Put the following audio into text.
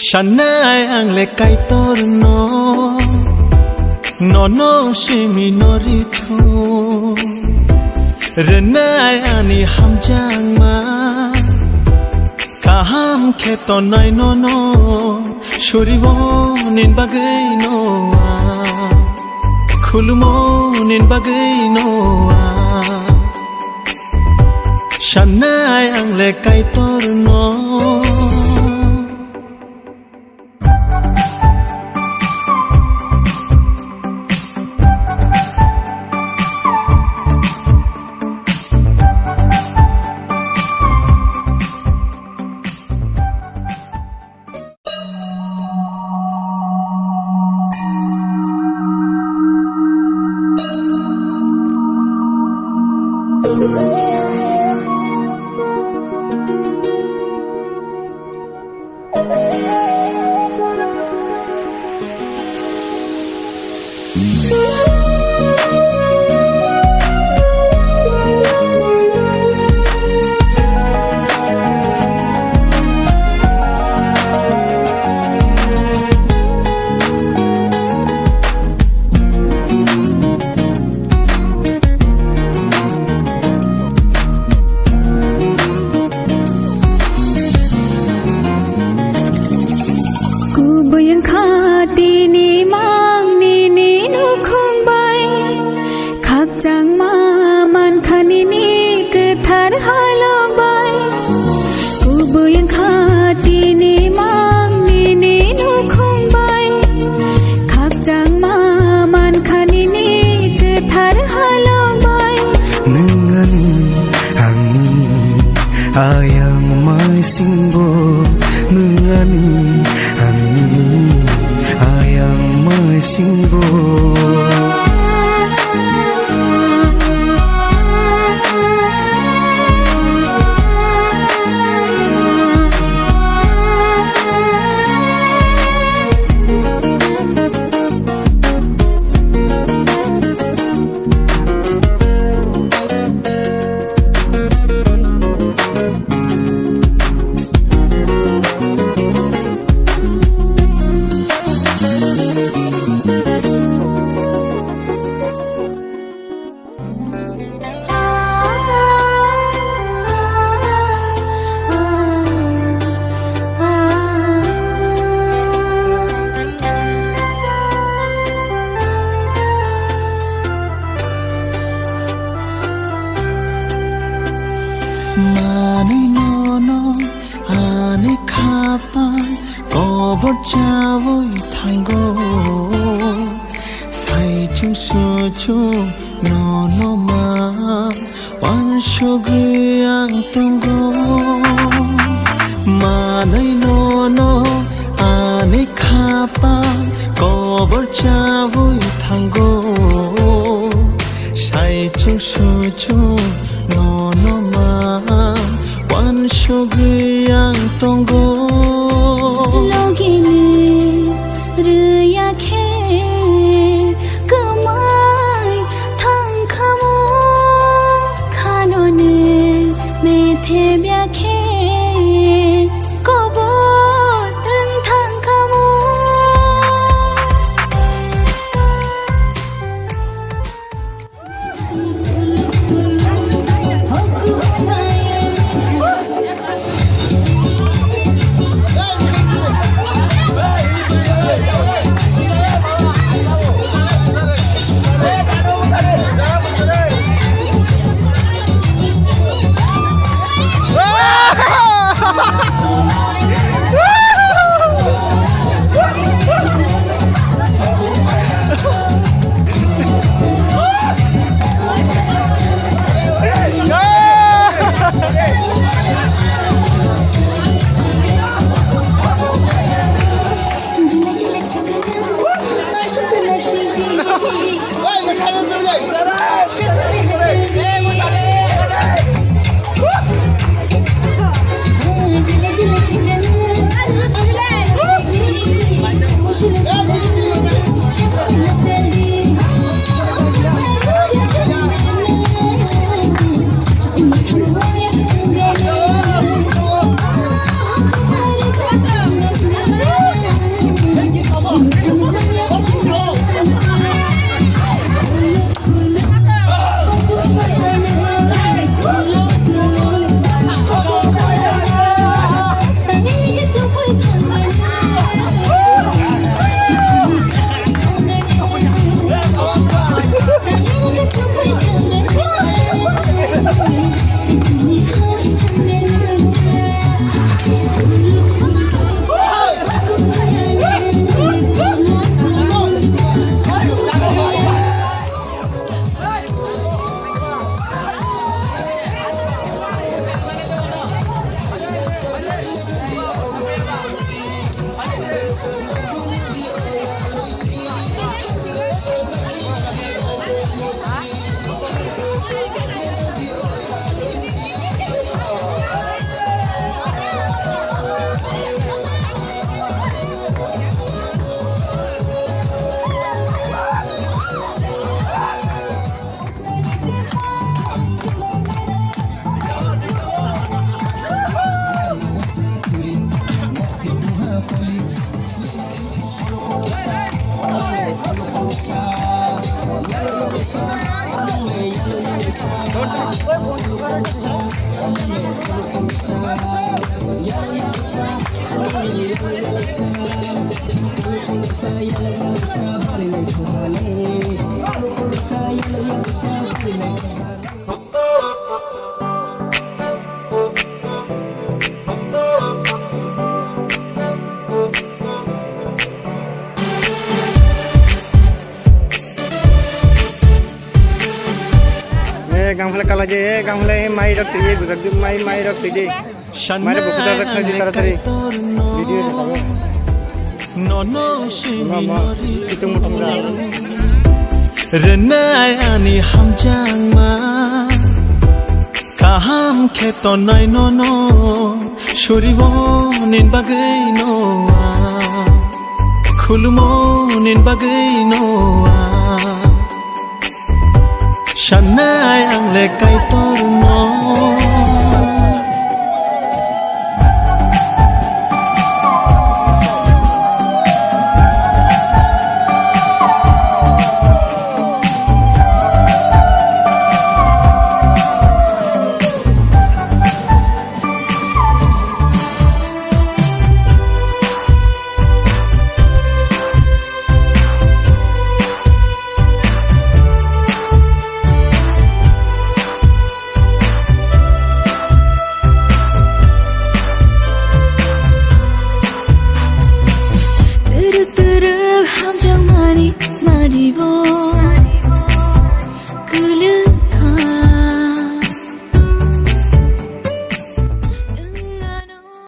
ฉันน่าอังเล็กไก่ตัวนอชิมินอริทูเรน่าอันนี้ห้ามจางมาข้าห้ามแค่ตอนน้อยนอชูริโวนินบักไอโนอาคุลโมนินบักไอโนอาฉันน่าอังเล็กไก่ตัวนอAyang may singbo nungani ang nini ayang may singbo Mani nono ane kapan kobo jawoi tango sai chu so chu nono ma wan shogri ang tango Mani nono ane kapan kobo jawoi tango sai chu so chu nono ma wan shogri ang tongo logine rya khe kamai thang khamo khanone me the bya khe kobo thang khamo গামলে কালা যে গামলে মাই রাখতে যে বুঝাক দিম মাই রাখতে যে মারে বকুতা রাখতে যে তাড়াতাড়ি ভিডিও রে সাবো itu mudah Renai ani hamjang ma kaham kheto nai no no shoribo nin bagai no khulumo nin bagai no Shanai ang le kai tor no